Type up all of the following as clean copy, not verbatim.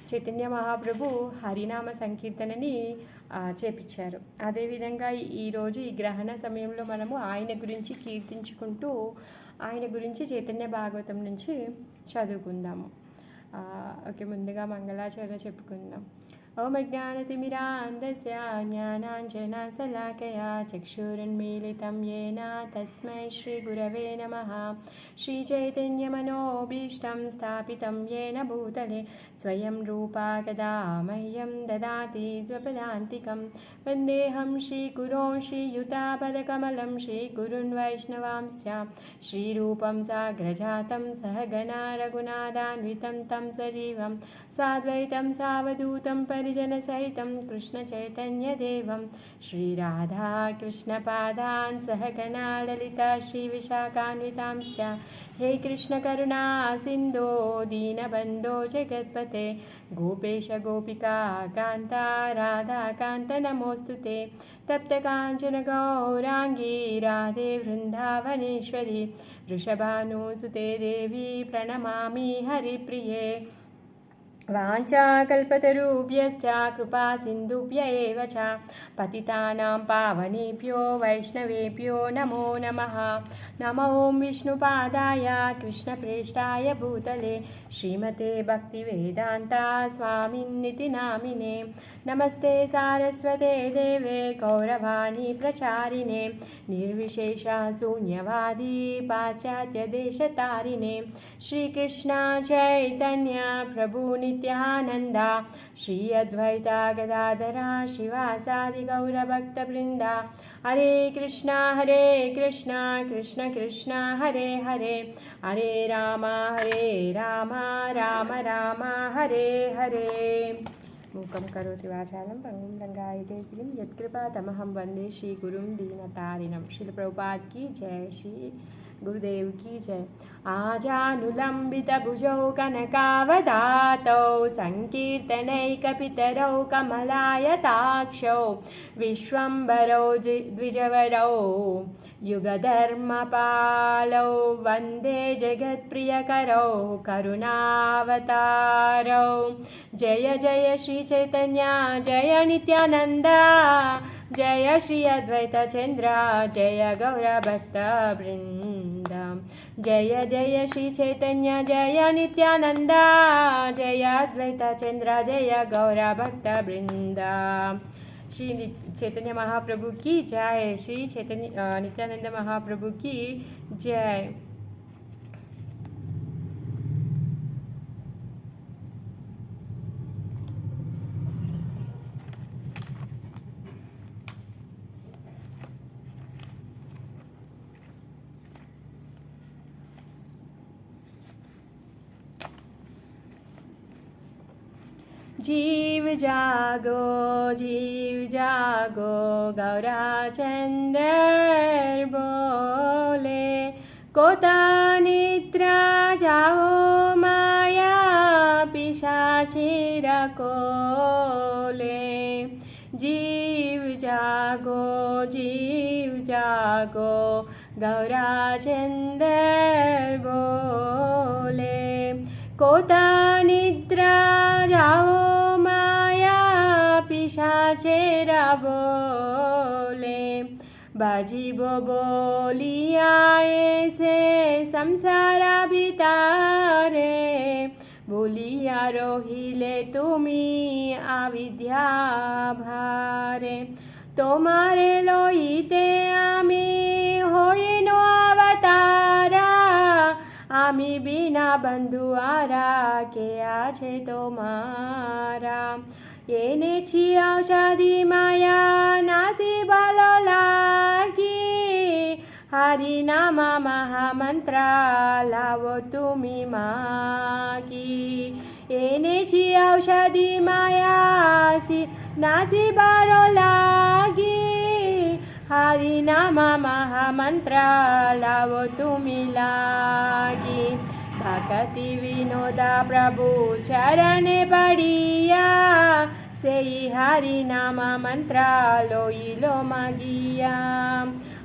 చైతన్య మహాప్రభు హరినామ సంకీర్తనని చేపించారు. అదేవిధంగా ఈరోజు ఈ గ్రహణ సమయంలో మనము ఆయన గురించి కీర్తించుకుంటూ ఆయన గురించి చైతన్య భాగవతం నుంచి చదువుకుందాము. ఓకే, ముందుగా మంగళాచరణ చెప్పుకుందాం. ఓం అజ్ఞానతిమిరాంధస్య జ్ఞానాంజనశలాకయా చక్షురున్మీలితం येन తస్మై శ్రీగురవే నమః. శ్రీచైతన్యమనోభీష్టం స్థాపితం येन భూతలే స్వయం రూపా కదా మह्यं దదాతి స్వపదాంతికం. వందేహం శ్రీగురోం శ్రీయుతాపదకమలం శ్రీగురున్ వైష్ణవాంశ్చ శ్రీరూపం సాగ్రజాతం సహగణా రఘునాథాన్వితం తం సజీవం సాద్వైతం సావధూతం పరిజనసహితం కృష్ణచైతన్యదేవం శ్రీరాధాకృష్ణపాదాన్ సహగణా లలితా శ్రీవిశాఖాన్వితాంశ్చ. హే కృష్ణకరుణా సింధో దీనబంధో జగత్పతే గోపేశ గోపికా కాంత రాధాకాంత నమోస్తుతే. తప్తకాంచన గౌరాంగీ రాధే వృందావనేశ్వరి వృషభానుసుతే దేవి ప్రణమామి హరిప్రియే. వాంఛాకల్పతరుభ్యశ్చ కృపా సింధుభ్య ఏవ చ పతితానాం పావనేభ్యో వైష్ణవేభ్యో నమో నమః. నమో ఓం విష్ణుపాదాయ కృష్ణప్రేష్ఠాయ భూతలే శ్రీమతే భక్తివేదాంత స్వామిన్నితి నామినే. నమస్తే సారస్వతే దేవే గౌరవాణి ప్రచారిణే నిర్విశేష శూన్యవాది పాశ్చాత్య దేశతారిణే. శ్రీకృష్ణ చైతన్య ప్రభు నిత్యానంద శ్రీ అద్వైత గదాధర శివాసాది గౌరభక్తవృంద. హరే కృష్ణ కృష్ణ కృష్ణ హరే హరే హరే రామ రామ రామ హరే హరే. మూకం కరోతి వాచాలం పంగుం రంగాయతే గిరిం యత్కృపాతమహం వందే శ్రీగురుం దీనతారిణం. శ్రీల ప్రభుపాద్ की जय, श्री गुरुदेव की जय. आजानुलंबित भुजौ कनकावदातौ संकीर्तनैकपितरौ कमलायताक्षौ विश्वम्भरौ द्विजवरौ युगधर्मपालौ वन्दे जगत्प्रियकरौ करुणावतारौ. जय जय श्री चैतन्य जय नित्यानंद जय श्री अद्वैत चंद्र जय गौरभक्त वृंद. जय जय श्री चैतन्य जय नित्यानंद जय अद्वैत चंद्र जय गौरभक्त वृंद. श्री चैतन्य महाप्रभु की जय, श्री चैतन्य नित्यानंद महाप्रभु की जय. जीव जागो गौराचंद्र बोले कोता निद्रा जाओ माया पिशाची रकोले. जीव जागो गौराचंद्र बोले कोता निद्रा जाओ माया पिशाचेरा बोले. बाजी बो बोलिया ऐसे संसारा बितारे बोलिया रोहिले तुमी आविद्या भारे. तोमारे लोईते आमी होइनो अवतारा आमी बिना बंधु आरा के आछे तोमारा. एने छी औषधि माया नासी बालो लागी हरि नाम महामंत्र लावो तुमी मागी. एने छी औषधि माया नासी बालो लागी हरि नाम महामंत्र लावो तुमी लागी. भक्ति विनोदा प्रभु चरणे पड़िया सेई हरि नाम मंत्र लोइलो मगिया.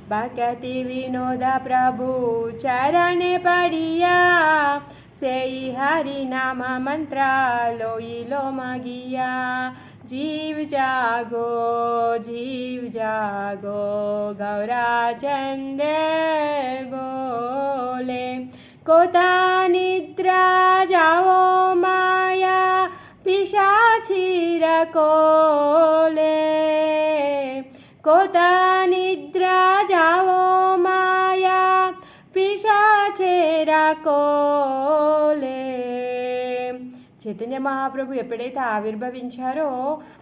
भक्ति विनोदा प्रभु चरणे पड़िया सेई हरि नाम मंत्र लोई लो मगिया जीव जागो गौरा चंद बोले कोता निद्रा जाओ माया पिशाची रकोले कोता निद्रा जाओ माया पिशाचेरा कोले చైతన్య మహాప్రభు ఎప్పుడైతే ఆవిర్భవించారో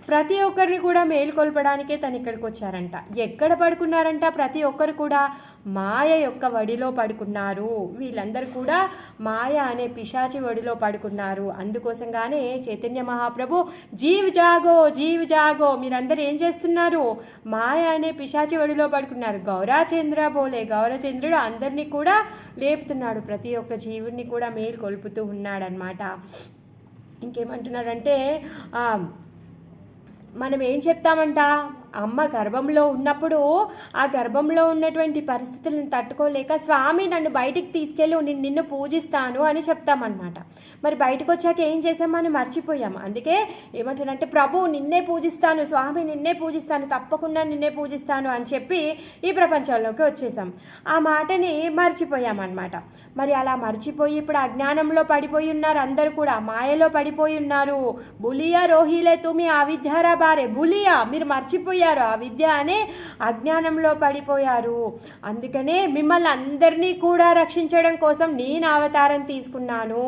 ప్రతి ఒక్కరిని కూడా మేల్కొల్పడానికే తను ఇక్కడికి వచ్చారంట. ఎక్కడ పడుకున్నారంట? ప్రతి ఒక్కరు కూడా మాయ యొక్క వడిలో పడుకున్నారు. వీళ్ళందరూ కూడా మాయ అనే పిశాచి వడిలో పడుకున్నారు. అందుకోసంగానే చైతన్య మహాప్రభు జీవ్ జాగో మీరందరూ ఏం చేస్తున్నారు? మాయ అనే పిశాచి వడిలో పడుకున్నారు. గౌరచంద్రుడు అందరినీ కూడా లేపుతున్నాడు. ప్రతి ఒక్క జీవుడిని కూడా మేల్కొల్పుతూ ఉన్నాడనమాట. ఇంకేమంటున్నాడంటే మనం ఏం చెప్తామంట, అమ్మ గర్భంలో ఉన్నప్పుడు ఆ గర్భంలో ఉన్నటువంటి పరిస్థితులను తట్టుకోలేక స్వామి నన్ను బయటికి తీసుకెళ్ళు, నిన్ను పూజిస్తాను అని చెప్తామన్నమాట. మరి బయటకు వచ్చాక ఏం చేసాం? మనం మర్చిపోయాం. అందుకే ఏమంటానంటే ప్రభు నిన్నే పూజిస్తాను, స్వామి నిన్నే పూజిస్తాను, తప్పకుండా నిన్నే పూజిస్తాను అని చెప్పి ఈ ప్రపంచంలోకి వచ్చేసాం. ఆ మాటని మర్చిపోయామన్నమాట. మరి అలా మర్చిపోయి ఇప్పుడు అజ్ఞానంలో పడిపోయి ఉన్నారు. అందరూ కూడా మాయలో పడిపోయి ఉన్నారు. బులియా రోహిలే తుమి అవిద్యారా బారే, బులియా మీరు మర్చిపోయారు, ఆ విద్య అనే అజ్ఞానంలో పడిపోయారు. అందుకనే మిమ్మల్ని అందరినీ కూడా రక్షించడం కోసం నేను అవతారం తీసుకున్నాను,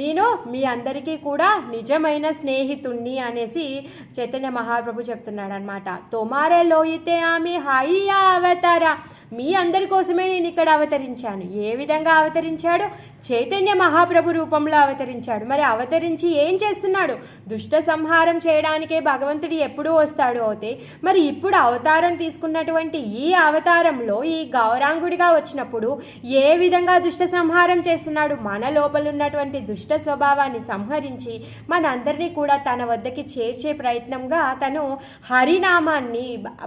నేను మీ అందరికీ కూడా నిజమైన స్నేహితుణ్ణి అనేసి చైతన్య మహాప్రభు చెప్తున్నాడు అనమాట. తొమారే లోయితే ఆమె హాయియా అవతారా, మీ అందరి కోసమే నేను ఇక్కడ అవతరించాను. ఏ విధంగా అవతరించాడు? చైతన్య మహాప్రభు రూపంలో అవతరించాడు. మరి అవతరించి ఏం చేస్తున్నాడు? దుష్ట సంహారం చేయడానికే భగవంతుడు ఎప్పుడూ వస్తాడు. అయితే మరి ఇప్పుడు అవతారం తీసుకున్నటువంటి ఈ అవతారంలో ఈ గౌరాంగుడిగా వచ్చినప్పుడు ఏ విధంగా దుష్ట సంహారం చేస్తున్నాడు? మన లోపల ఉన్నటువంటి దుష్ట స్వభావాన్ని సంహరించి మనందరినీ కూడా తన వద్దకి చేర్చే ప్రయత్నంగా తను హరినామాన్ని,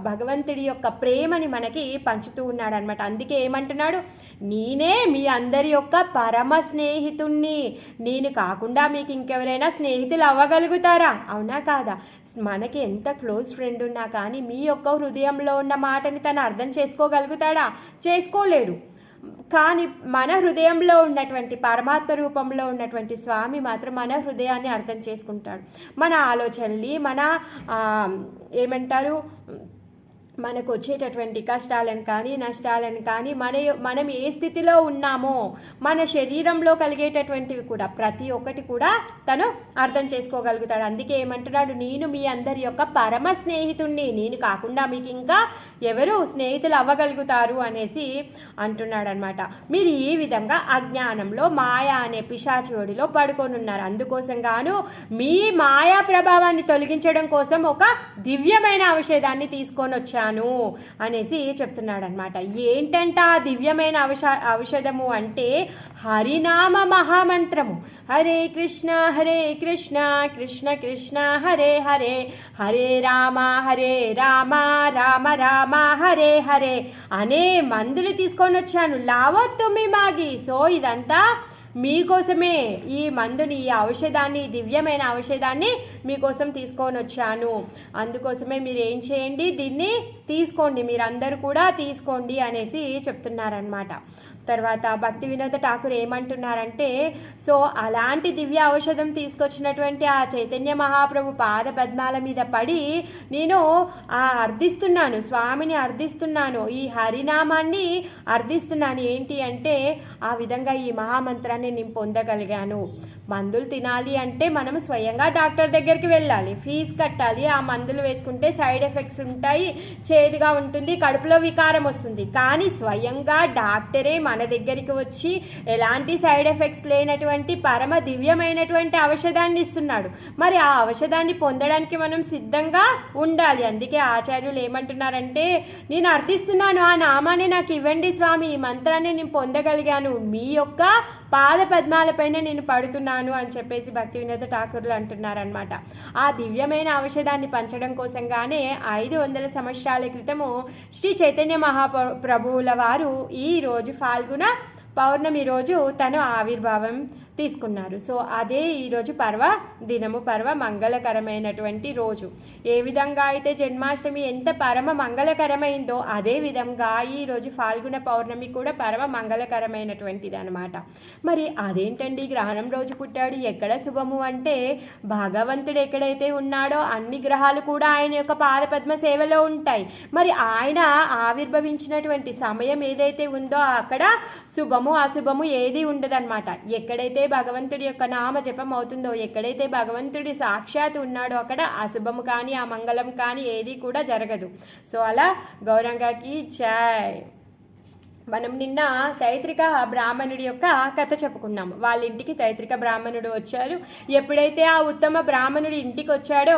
భగవంతుడి యొక్క ప్రేమని మనకి పంచుతూ ఉన్నాడు అనమాట. అందుకే ఏమంటున్నాడు? నేనే మీ అందరి యొక్క పరమ స్నేహితుణ్ణి, నేను కాకుండా మీకు ఇంకెవరైనా స్నేహితులు అవ్వగలుగుతారా? అవునా కాదా? మనకి ఎంత క్లోజ్ ఫ్రెండ్ ఉన్నా కానీ మీ యొక్క హృదయంలో ఉన్న మాటని తను అర్థం చేసుకోగలుగుతాడా? చేసుకోలేడు. కానీ మన హృదయంలో ఉన్నటువంటి పరమాత్మ రూపంలో ఉన్నటువంటి స్వామి మాత్రం మన హృదయాన్ని అర్థం చేసుకుంటాడు. మన ఆలోచనల్ని, మన ఏమంటారు, మనకు వచ్చేటటువంటి కష్టాలను కానీ నష్టాలను కానీ మనం ఏ స్థితిలో ఉన్నామో మన శరీరంలో కలిగేటటువంటివి కూడా ప్రతి ఒక్కటి కూడా తను అర్థం చేసుకోగలుగుతాడు. అందుకే ఏమంటున్నాడు? నేను మీ అందరి యొక్క పరమ స్నేహితుణ్ణి, నేను కాకుండా మీకు ఇంకా ఎవరు స్నేహితులు అవ్వగలుగుతారు అనేసి అంటున్నాడు అనమాట. మీరు ఈ విధంగా అజ్ఞానంలో మాయా అనే పిశాచి ఒడిలో పడుకొని ఉన్నారు. అందుకోసం గాను మీ మాయా ప్రభావాన్ని తొలగించడం కోసం ఒక దివ్యమైన ఔషధాన్ని తీసుకొని వచ్చాను అనేసి చెప్తున్నాడు అనమాట. ఏంటంట ఆ దివ్యమైన ఔషధము అంటే హరినామ మహామంత్రము. హరే కృష్ణ కృష్ణ కృష్ణ హరే హరే, హరే రామ రామ రామ హరే హరే అనే మందులు తీసుకొని వచ్చాను. లావో తుమ్మి మాగి. సో ఇదంతా మీకోసమే, ఈ మందుని, ఈ ఔషధాన్ని, దివ్యమైన ఔషధాన్ని మీకోసం తీసుకొని వచ్చాను. అందుకోసమే మీరు ఏం చేయండి, దీన్ని తీసుకోండి, మీరందరూ కూడా తీసుకోండి అనేసి చెప్తున్నారనమాట. తర్వాత భక్తి వినోద ఠాకూర్ ఏమంటున్నారంటే, సో అలాంటి దివ్య ఔషధం తీసుకొచ్చినటువంటి ఆ చైతన్య మహాప్రభు పాద పద్మాల మీద పడి నేను అర్థిస్తున్నాను, స్వామిని అర్థిస్తున్నాను, ఈ హరినామాన్ని అర్థిస్తున్నాను. ఏంటి అంటే ఆ విధంగా ఈ మహామంత్రాన్ని నేను పొందగలిగాను. మందులు తినాలి అంటే మనం స్వయంగా డాక్టర్ దగ్గరికి వెళ్ళాలి, ఫీజు కట్టాలి, ఆ మందులు వేసుకుంటే సైడ్ ఎఫెక్ట్స్ ఉంటాయి, చేదుగా ఉంటుంది, కడుపులో వికారం వస్తుంది. కానీ స్వయంగా డాక్టరే మన దగ్గరికి వచ్చి ఎలాంటి సైడ్ ఎఫెక్ట్స్ లేనటువంటి పరమ దివ్యమైనటువంటి ఔషధాన్ని ఇస్తున్నాడు. మరి ఆ ఔషధాన్ని పొందడానికి మనం సిద్ధంగా ఉండాలి. అందుకే ఆచార్యులు ఏమంటున్నారంటే, నేను అర్థిస్తున్నాను, ఆ నామాన్ని నాకు ఇవ్వండి స్వామి, ఈ మంత్రాన్ని నేను పొందగలిగాను, మీ యొక్క పాద పద్మాలపైన నేను పడుతున్నాను అని చెప్పేసి భక్తి వినోద ఠాకూర్లు అంటున్నారనమాట. ఆ దివ్యమైన ఔషధాన్ని పంచడం కోసంగానే 500 సంవత్సరాల క్రితము శ్రీ చైతన్య మహాప్రభువుల వారు ఈ రోజు ఫాల్గుణ పౌర్ణమి రోజు తను ఆవిర్భావం తీసుకున్నారు. సో అదే ఈరోజు పర్వ దినము, పర్వ మంగళకరమైనటువంటి రోజు. ఏ విధంగా అయితే జన్మాష్టమి ఎంత పరమ మంగళకరమైందో అదే విధంగా ఈరోజు ఫాల్గుణ పౌర్ణమి కూడా పరమ మంగళకరమైనటువంటిది అనమాట. మరి అదేంటండి గ్రహణం రోజు పుట్టాడు, ఎక్కడ శుభము అంటే భగవంతుడు ఎక్కడైతే ఉన్నాడో అన్ని గ్రహాలు కూడా ఆయన యొక్క పాదపద్మ సేవలో ఉంటాయి. మరి ఆయన ఆవిర్భవించినటువంటి సమయం ఏదైతే ఉందో అక్కడ శుభము అశుభము ఏది ఉండదన్నమాట. ఎక్కడైతే భగవంతుడి యొక్క నామ జపం అవుతుందో, ఎక్కడైతే భగవంతుడి సాక్షాత్ ఉన్నాడో అక్కడ అశుభము కానీ అమంగళం కానీ ఏది కూడా జరగదు. సో అలా గౌరంగకి జై. మనం నిన్న తైత్రిక బ్రాహ్మణుడి యొక్క కథ చెప్పుకున్నాము. వాళ్ళ ఇంటికి తైత్రిక బ్రాహ్మణుడు వచ్చారు. ఎప్పుడైతే ఆ ఉత్తమ బ్రాహ్మణుడు ఇంటికి వచ్చాడో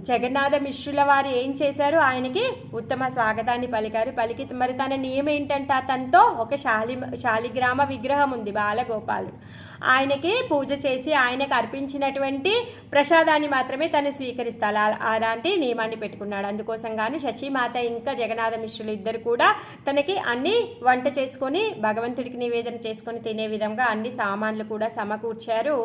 జగన్నాథ మిశ్రుల వారు ఏం చేశారు, ఆయనకి ఉత్తమ స్వాగతాన్ని పలికి మరి తన నియమం ఏంటంటే తనతో ఒక శాలిగ్రామ విగ్రహం ఉంది బాలగోపాలుడు. ఆయనకి పూజ చేసి ఆయనకు అర్పించినటువంటి ప్రసాదాన్ని మాత్రమే తను స్వీకరిస్తారు. అలాంటి నియమాన్ని పెట్టుకున్నాడు. అందుకోసం గాను శచీమాత ఇంకా జగన్నాథ మిశ్రులు ఇద్దరు కూడా తనకి అన్ని వంట చేసుకొని భగవంతుడికి నివేదన చేసుకొని తినే విధంగా అన్ని సామాన్లు కూడా సమకూర్చారు.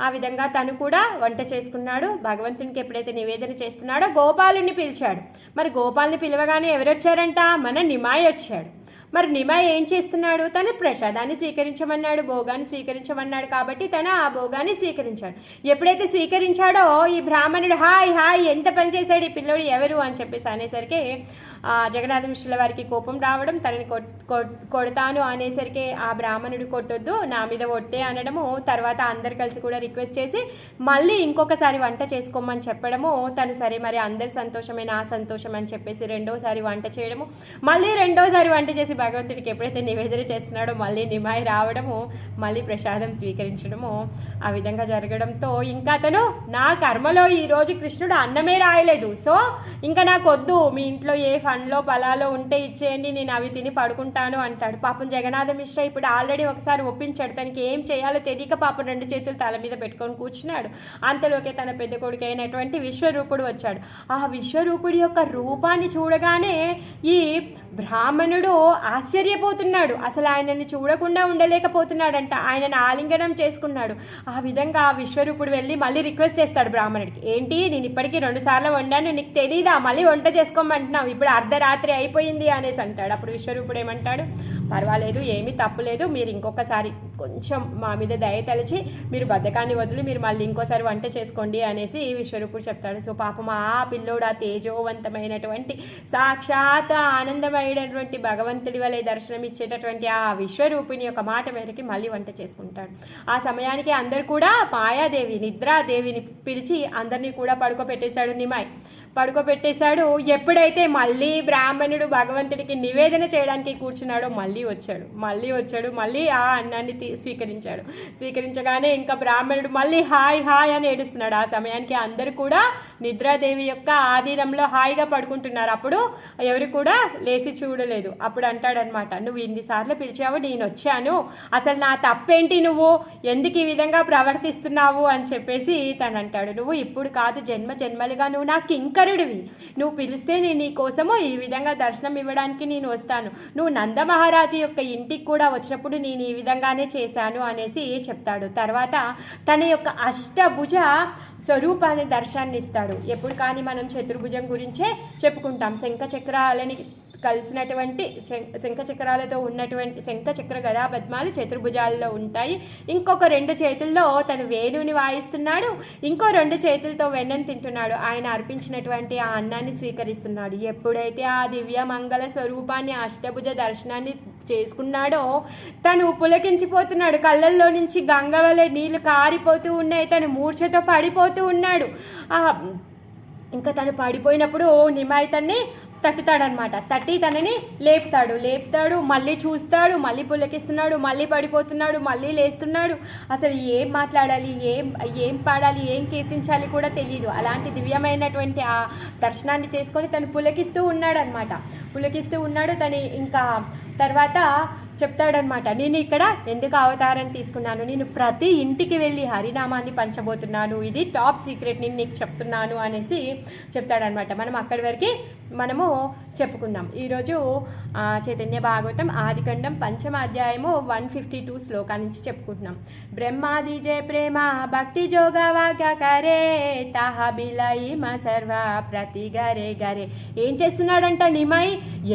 ఆ విధంగా తను కూడా వంట చేసుకున్నాడు. భగవంతునికి ఎప్పుడైతే నివేదన చేస్తున్నాడో గోపాలుని పిలిచాడు. మరి గోపాల్ని పిలవగానే ఎవరు వచ్చారంట, మన నిమాయి వచ్చాడు. మరి నిమాయి ఏం చేస్తున్నాడు, తను ప్రసాదాన్ని స్వీకరించమన్నాడు, భోగాన్ని స్వీకరించమన్నాడు కాబట్టి తను ఆ భోగాన్ని స్వీకరించాడు. ఎప్పుడైతే స్వీకరించాడో ఈ బ్రాహ్మణుడు హాయ్ హాయ్ ఎంత పని చేశాడు ఈ పిల్లోడు ఎవరు అని చెప్పేసి అనేసరికి జగన్నాథ మిశ్రుల వారికి కోపం రావడం, తనని కొడతాను అనేసరికి ఆ బ్రాహ్మణుడు కొట్టొద్దు నా మీద ఒట్టే అనడము, తర్వాత అందరు కలిసి కూడా రిక్వెస్ట్ చేసి మళ్ళీ ఇంకొకసారి వంట చేసుకోమని చెప్పడము. తను సరే మరి అందరి సంతోషమే నా సంతోషం అని చెప్పేసి రెండోసారి వంట చేయడము, మళ్ళీ రెండోసారి వంట చేసి భగవంతుడికి ఎప్పుడైతే నివేదన చేస్తున్నాడో మళ్ళీ నిమాయి రావడము, మళ్ళీ ప్రసాదం స్వీకరించడము. ఆ విధంగా జరగడంతో ఇంకా అతను నా కర్మలో ఈరోజు కృష్ణుడు అన్నమే రాయలేదు, సో ఇంకా నాకు వద్దు, మీ ఇంట్లో ఏ పండ్లో పొలాలో ఉంటే ఇచ్చేయండి, నేను అవి తిని పడుకుంటాను అంటాడు. పాపం జగన్నాథ మిశ్ర ఇప్పుడు ఆల్రెడీ ఒకసారి ఒప్పించాడు. తనకి ఏం చేయాలో తెలియక పాపం రెండు చేతులు తల మీద పెట్టుకొని కూర్చున్నాడు. అంతలోకే తన పెద్ద కొడుకు అయినటువంటి విశ్వరూపుడు వచ్చాడు. ఆ విశ్వరూపుడి యొక్క రూపాన్ని చూడగానే ఈ బ్రాహ్మణుడు ఆశ్చర్యపోతున్నాడు. అసలు ఆయనని చూడకుండా ఉండలేకపోతున్నాడంట. ఆయనను ఆలింగనం చేసుకున్నాడు. ఆ విధంగా విశ్వరూపుడు వెళ్ళి మళ్ళీ రిక్వెస్ట్ చేస్తాడు బ్రాహ్మణుడికి, ఏంటి నేను ఇప్పటికీ 2 సార్లు వండాను, నీకు తెలీదా మళ్ళీ వంట చేసుకోమంటున్నావు, ఇప్పుడు అర్ధరాత్రి అయిపోయింది అనేసి అంటాడు. అప్పుడు విశ్వరూపుడు ఏమంటాడు, పర్వాలేదు ఏమీ తప్పులేదు, మీరు ఇంకొకసారి కొంచెం మా మీద దయ తలిచి మీరు బద్ధకాన్ని వదిలి మీరు మళ్ళీ ఇంకోసారి వంట చేసుకోండి అనేసి విశ్వరూపుడు చెప్తాడు. సో పాపం ఆ పిల్లోడు ఆ తేజోవంతమైనటువంటి సాక్షాత్ ఆనందమైనటువంటి భగవంతుడి వలె దర్శనం ఇచ్చేటటువంటి ఆ విశ్వరూపిణి యొక్క మాట మేరకి మళ్ళీ వంట చేసుకుంటాడు. ఆ సమయానికి అందరు కూడా మాయాదేవి నిద్రాదేవిని పిలిచి అందరినీ కూడా పడుకోబెట్టేశాడు. నిమాయి పడుకోబెట్టేశాడు. ఎప్పుడైతే మళ్ళీ బ్రాహ్మణుడు భగవంతుడికి నివేదన చేయడానికి కూర్చున్నాడో మళ్ళీ వచ్చాడు మళ్ళీ ఆ అన్నాన్ని స్వీకరించగానే ఇంకా బ్రాహ్మణుడు మళ్ళీ హాయ్ హాయ్ అని ఏడుస్తున్నాడు. ఆ సమయానికి అందరూ కూడా నిద్రాదేవి యొక్క ఆధీనంలో హాయిగా పడుకుంటున్నారు. అప్పుడు ఎవరు కూడా లేచి చూడలేదు. అప్పుడు అంటాడనమాట, నువ్వు ఇన్నిసార్లు పిలిచావు, నేను వచ్చాను, అసలు నా తప్పేంటి, నువ్వు ఎందుకు ఈ విధంగా ప్రవర్తిస్తున్నావు అని చెప్పేసి తను అంటాడు. నువ్వు ఇప్పుడు కాదు, జన్మ జన్మలుగా నువ్వు నా కింకరుడివి, నువ్వు పిలిస్తే నేను నీ కోసము ఈ విధంగా దర్శనం ఇవ్వడానికి నేను వస్తాను, నువ్వు నందమహారాజు యొక్క ఇంటికి కూడా వచ్చినప్పుడు నేను ఈ విధంగానే చేశాను అనేసి చెప్తాడు. తర్వాత తన యొక్క అష్టభుజ స్వరూపాన్ని దర్శనాన్ని ఇస్తాడు. ఎప్పుడు కానీ మనం చతుర్భుజం గురించే చెప్పుకుంటాం. శంఖచక్రాలని కలిసినటువంటి శంఖచక్రాలతో ఉన్నటువంటి శంఖచక్ర గదా పద్మాలు చతుర్భుజాల్లో ఉంటాయి. ఇంకొక 2 చేతుల్లో తను వేణుని వాయిస్తున్నాడు, ఇంకో 2 చేతులతో వెన్నను తింటున్నాడు. ఆయన అర్పించినటువంటి ఆ అన్నాన్ని స్వీకరిస్తున్నాడు. ఎప్పుడైతే ఆ దివ్య మంగళ స్వరూపాన్ని అష్టభుజ దర్శనాన్ని చేసుకున్నాడో తను పులకించిపోతున్నాడు. కళ్ళల్లో నుంచి గంగ వలె నీళ్లు కారిపోతూ ఉన్నాయి. తను మూర్ఛతో పడిపోతూ ఉన్నాడు. ఇంకా తను పడిపోయినప్పుడు నిమాయి తన్ని తట్టుతాడనమాట. తట్టి తనని లేపుతాడు, మళ్ళీ చూస్తాడు, మళ్ళీ పులకిస్తున్నాడు, మళ్ళీ పడిపోతున్నాడు, మళ్ళీ లేస్తున్నాడు. అసలు ఏం మాట్లాడాలి, ఏం పాడాలి, ఏం కీర్తించాలి కూడా తెలియదు. అలాంటి దివ్యమైనటువంటి ఆ దర్శనాన్ని చేసుకొని తను పులకిస్తూ ఉన్నాడు. తను ఇంకా తర్వాత చెప్తాడనమాట, నేను ఇక్కడ ఎందుకు అవతారం తీసుకున్నాను, నేను ప్రతి ఇంటికి వెళ్ళి హరినామాన్ని పంచబోతున్నాను, ఇది టాప్ సీక్రెట్, నేను నీకు చెప్తున్నాను అనేసి చెప్తాడనమాట. మనం అక్కడి వరకు మనము చెప్పుకున్నాం. ఈరోజు చైతన్య భాగవతం ఆదికండం 5వ అధ్యాయము 152 శ్లోకా నుంచి చెప్పుకుంటున్నాం. బ్రహ్మాది జయ ప్రేమ భక్తి జోగ వాక్య కరే తాహ బిలయిమ సర్వ ప్రతి గరే గరే. ఏం చేస్తున్నాడంట నిమై?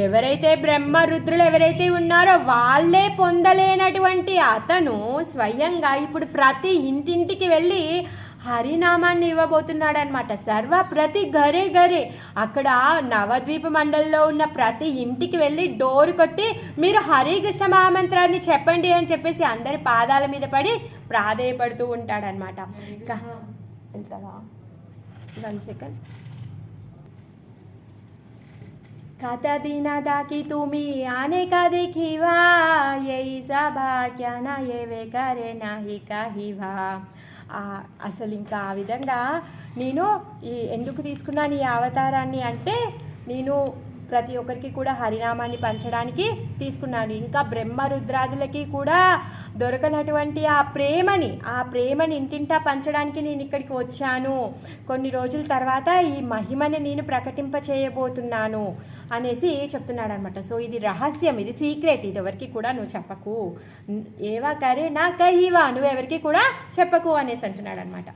ఎవరైతే బ్రహ్మ రుద్రులు ఎవరైతే ఉన్నారో వాళ్ళే పొందలేనటువంటి అతను స్వయంగా ఇప్పుడు ప్రతి ఇంటింటికి వెళ్ళి హరినామాన్ని ఇవ్వబోతున్నాడు అనమాట. సర్వ ప్రతి గరే గరే, అక్కడ నవద్వీప మండలిలో ఉన్న ప్రతి ఇంటికి వెళ్ళి డోరు కొట్టి మీరు హరే కృష్ణ మహామంత్రాన్ని చెప్పండి అని చెప్పేసి అందరి పాదాల మీద పడి ప్రాధేయపడుతూ ఉంటాడనమాట. ఎంతలా 1 సెకండ్. खाता दीना दाकी तुमी आने का देखीवा यही सभाक्या ना ये वे करे नाही काहीवा. అసలు ఇంకా ఆ విధంగా నేను ఎందుకు తీసుకున్నాను ఈ అవతారాన్ని అంటే, నేను ప్రతి ఒక్కరికి కూడా హరినామాన్ని పంచడానికి తీసుకున్నాను. ఇంకా బ్రహ్మ రుద్రాదులకి కూడా దొరకనటువంటి ఆ ప్రేమని ఇంటింటా పంచడానికి నేను ఇక్కడికి వచ్చాను. కొన్ని రోజుల తర్వాత ఈ మహిమని నేను ప్రకటింప చేయబోతున్నాను అనేసి చెప్తున్నాడు అనమాట. సో ఇది రహస్యం, ఇది సీక్రెట్, ఇది ఎవరికి కూడా నువ్వు చెప్పకు, ఏవా కరే నా కహివా, నువ్వు ఎవరికి కూడా చెప్పకు అనేసి అంటున్నాడు అనమాట.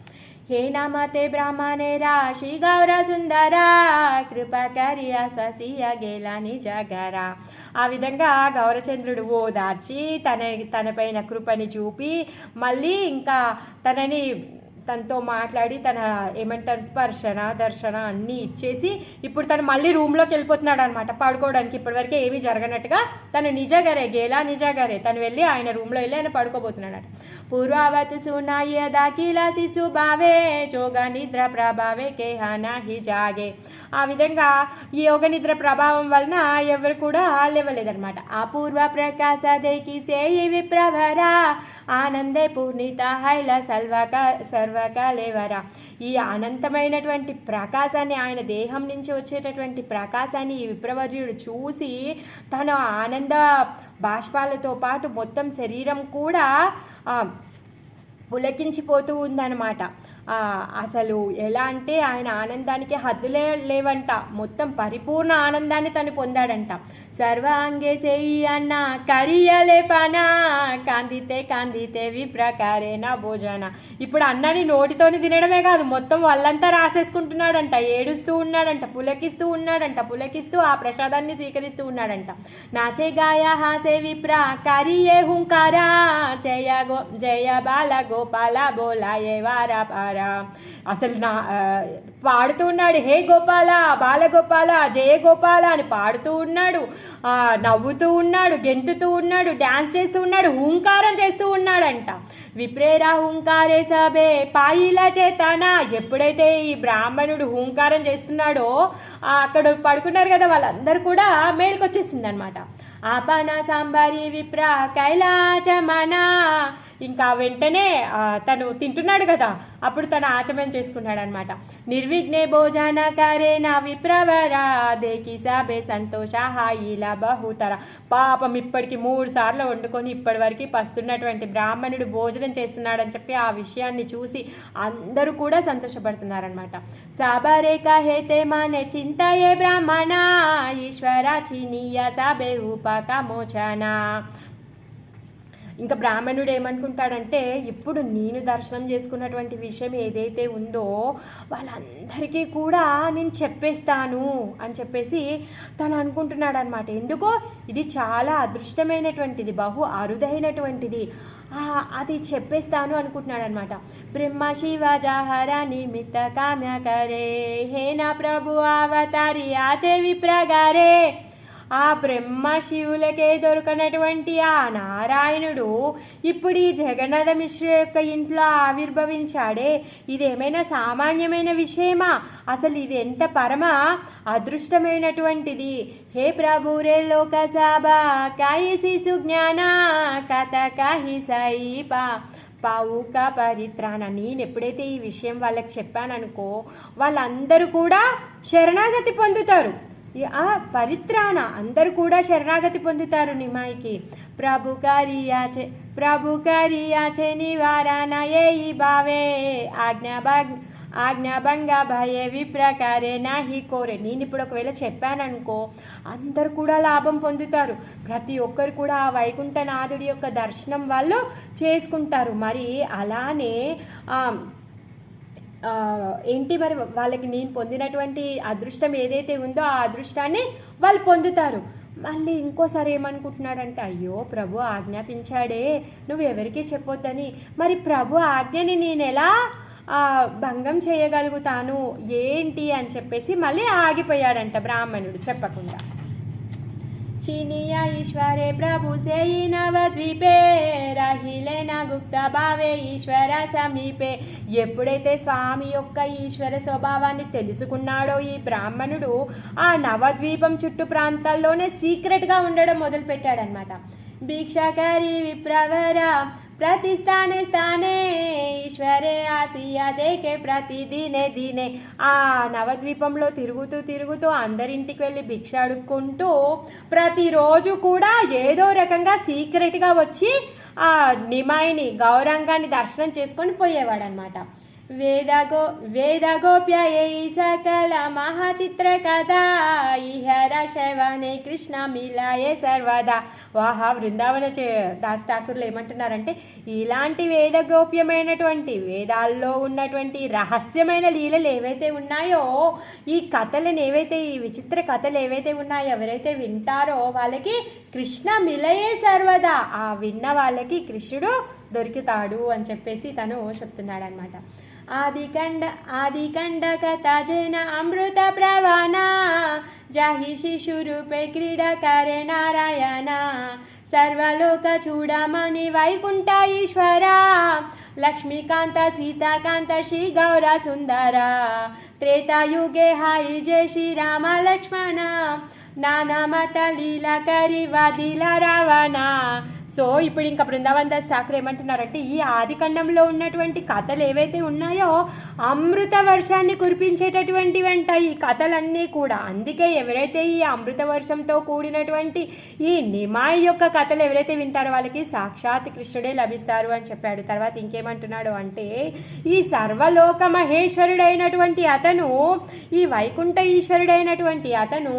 హే నమతే బ్రాహ్మణేరా శ్రీ గౌర సుందరా కృపకర్య స్వసీయ గేలా నిజగరా. ఆ విధంగా గౌరచంద్రుడు ఓదార్చి తనపైన కృపని చూపి మళ్ళీ ఇంకా తనతో మాట్లాడి తన ఏమంటారు స్పర్శన దర్శన అన్నీ ఇచ్చేసి ఇప్పుడు తను మళ్ళీ రూమ్లోకి వెళ్ళిపోతున్నాడు అనమాట పడుకోవడానికి. ఇప్పటివరకు ఏమీ జరగనట్టుగా తను నిజగరే గేలా నిజగరే తను వెళ్ళి ఆయన రూమ్లో వెళ్ళి ఆయన పడుకోబోతున్నాడట. పూర్వావతు సునాయ దాకిలా శిశు భావే జోగ నిద్ర ప్రభావే కేహానా హి జాగే. ఆ విధంగా ఈ యోగ నిద్ర ప్రభావం వలన ఎవరు కూడా లేవలేదనమాట. ఆ పూర్వ ప్రకాశ దేకి సేయి విప్రవరా ఆనందే పూర్ణిత హైల సర్వకాలేవరా. ఈ అనంతమైనటువంటి ప్రకాశాన్ని, ఆయన దేహం నుంచి వచ్చేటటువంటి ప్రకాశాన్ని ఈ విప్రవర్యుడు చూసి తన ఆనంద బాష్పాలతో పాటు మొత్తం శరీరం కూడా పులకించిపోతూ ఉందన్నమాట. అసలు ఎలా అంటే ఆయన ఆనందానికి హద్దులే లేవంట, మొత్తం పరిపూర్ణ ఆనందాన్ని తను పొందాడంట. సర్వాంగే సేయి అన్న కరియలే పనా కాందితే విప్రకారేణ భోజన. ఇప్పుడు అన్నని నోటితోని తినడమే కాదు, మొత్తం వాళ్ళంతా రాసేసుకుంటున్నాడంట, ఏడుస్తూ ఉన్నాడంట, పులకిస్తూ ఆ ప్రసాదాన్ని స్వీకరిస్తూ ఉన్నాడంట. నాచే గాయ హాసే విప్ర కరియే హుంకారా జయ బాల గోపాల బోలా ఏ వారా పారా. అసలు పాడుతూ ఉన్నాడు, హే గోపాల బాలగోపాల జయ గోపాల అని పాడుతూ ఉన్నాడు, నవ్వుతూ ఉన్నాడు, గెంతుతూ ఉన్నాడు, డ్యాన్స్ చేస్తూ ఉన్నాడు, హుంకారం చేస్తూ ఉన్నాడంట. విప్రేరా హుంకారే సబే పాయిల చేతన. ఎప్పుడైతే ఈ బ్రాహ్మణుడు హుంకారం చేస్తున్నాడో అక్కడ పడుకున్నారు కదా వాళ్ళందరూ కూడా మేల్కొచ్చేసింది అనమాట. ఆపన సాంబారి విప్ర కైలాచమనా. ఇంకా వెంటనే తను తింటున్నాడు కదా, అప్పుడు తను ఆచమనం చేసుకున్నాడు అనమాట. నిర్విఘ్నే భోజన కరే నా విప్రవరా దేకి సబే సంతోష హాయిలా బహుతర. పాపం ఇప్పటికి 3 సార్లు వండుకొని ఇప్పటి వరకు పస్తున్నటువంటి బ్రాహ్మణుడు భోజనం చేస్తున్నాడని చెప్పి ఆ విషయాన్ని చూసి అందరూ కూడా సంతోషపడుతున్నారనమాట. సాబరేక హేతే మానే చింతయే బ్రాహ్మణ ఈశ్వర చినీయ సబే ఉపక మోచన. ఇంకా బ్రాహ్మణుడు ఏమనుకుంటాడంటే, ఇప్పుడు నేను దర్శనం చేసుకున్నటువంటి విషయం ఏదైతే ఉందో వాళ్ళందరికీ కూడా నేను చెప్పేస్తాను అని చెప్పేసి తను అనుకుంటున్నాడు అనమాట. ఎందుకో ఇది చాలా అదృష్టమైనటువంటిది, బహు అరుదైనటువంటిది, అది చెప్పేస్తాను అనుకుంటున్నాడు అనమాట. బ్రహ్మ శివ జాహర నిమిత్త కామ్య కరే హే నా ప్రభు అవతారి ఆచే విప్రగారే. ఆ బ్రహ్మ శివులకే దొరకనటువంటి ఆ నారాయణుడు ఇప్పుడు ఈ జగన్నాథ మిశ్ర యొక్క ఇంట్లో ఆవిర్భవించాడే, ఇదేమైనా సామాన్యమైన విషయమా? అసలు ఇది ఎంత పరమ అదృష్టమైనటువంటిది. హే ప్రభురే లోక సభా కాయి శిశు జ్ఞాన కథ కాహి సైపా పావుక పరిత్రాణ. నేను ఎప్పుడైతే ఈ విషయం వాళ్ళకి చెప్పాననుకో వాళ్ళందరూ కూడా శరణాగతి పొందుతారు. ఆ పరిత్రాణ అందరూ కూడా శరణాగతి పొందుతారు నిమాయికి. ప్రభు కరియాచే నివారణ ఏ భావే ఆజ్ఞాభంగ భయే విప్రకారే నాహి కోరే. నేను ఇప్పుడు ఒకవేళ చెప్పాననుకో అందరు కూడా లాభం పొందుతారు. ప్రతి ఒక్కరు కూడా ఆ వైకుంఠనాథుడి యొక్క దర్శనం వాళ్ళు చేసుకుంటారు. మరి అలానే ఏంటి మరి వాళ్ళకి నేను పొందినటువంటి అదృష్టం ఏదైతే ఉందో ఆ అదృష్టాన్ని వాళ్ళు పొందుతారు. మళ్ళీ ఇంకోసారి ఏమనుకుంటున్నాడంటే, అయ్యో ప్రభు ఆజ్ఞాపించాడే నువ్వు ఎవరికీ చెప్పొద్దని, మరి ప్రభు ఆజ్ఞని నేను ఎలా భంగం చేయగలుగుతాను ఏంటి అని చెప్పేసి మళ్ళీ ఆగిపోయాడంట బ్రాహ్మణుడు చెప్పకుండా. చీనియా ఈశ్వరే ప్రభు సేయి నవద్వీపే రహిలే నా గుప్త భావే ఈశ్వర సమీపే. ఎప్పుడైతే స్వామి యొక్క ఈశ్వర స్వభావాన్ని తెలుసుకున్నాడో ఈ బ్రాహ్మణుడు ఆ నవద్వీపం చుట్టూ ప్రాంతాల్లోనే సీక్రెట్గా ఉండడం మొదలుపెట్టాడనమాట. భిక్షాకరి విప్రవర ప్రతి స్థానే ఈశ్వరే ఆసియా దేకే ప్రతి దినే. ఆ నవద్వీపంలో తిరుగుతూ అందరింటికి వెళ్ళి భిక్ష అడుక్కుంటూ ప్రతిరోజు కూడా ఏదో రకంగా సీక్రెట్గా వచ్చి ఆ నిమాయిని గౌరంగాన్ని దర్శనం చేసుకొని పోయేవాడనమాట. వేదగోప్య సకల మహాచిత్ర కథా ఇహర శవనే కృష్ణ మిలాయే సర్వదా. వాహా బృందావన దాస్ ఠాకూర్లు ఏమంటున్నారంటే, ఇలాంటి వేదగోప్యమైనటువంటి వేదాల్లో ఉన్నటువంటి రహస్యమైన లీలలు ఏవైతే ఉన్నాయో ఈ కథలను ఏవైతే ఈ విచిత్ర కథలు ఏవైతే ఉన్నాయో ఎవరైతే వింటారో వాళ్ళకి కృష్ణ మిలయే సర్వదా, ఆ విన్న వాళ్ళకి కృష్ణుడు దొరుకుతాడు అని చెప్పేసి తను చెప్తున్నాడు అనమాట. ఆదికండ కథా జైన అమృత ప్రవాణ జాహి శిశురూపే క్రీడా కరే నారాయణ సర్వలోక చూడమని వైకుంఠ ఈశ్వర లక్ష్మీకాంత సీతాకాంత శ్రీ గౌర సుందర త్రేతాయుగే హాయి జయ శ్రీరామ లక్ష్మణ నానామత లీల కరి వదిల రావణ. సో ఇప్పుడు ఇంకా బృందావన్ దాస్ ఠాకూర్ ఏమంటున్నారంటే, ఈ ఆదికండంలో ఉన్నటువంటి కథలు ఏవైతే ఉన్నాయో అమృత వర్షాన్ని కురిపించేటటువంటి వెంట ఈ కథలన్నీ కూడా. అందుకే ఎవరైతే ఈ అమృత వర్షంతో కూడినటువంటి ఈ నిమాయి యొక్క కథలు ఎవరైతే వింటారో వాళ్ళకి సాక్షాత్ కృష్ణుడే లభిస్తారు అని చెప్పాడు. తర్వాత ఇంకేమంటున్నాడు అంటే, ఈ సర్వలోక మహేశ్వరుడైనటువంటి అతను, ఈ వైకుంఠ ఈశ్వరుడైనటువంటి అతను,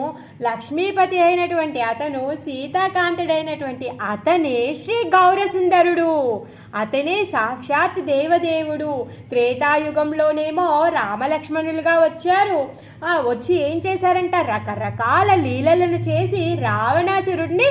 లక్ష్మీపతి అయినటువంటి అతను, సీతాకాంతుడైనటువంటి అతనే శ్రీ గౌరసుందరుడు. అతనే సాక్షాత్ దేవదేవుడు. త్రేతాయుగంలోనేమో రామలక్ష్మణులుగా వచ్చారు. వచ్చి ఏం చేశారంట, రకరకాల లీలలను చేసి రావణాసురుడిని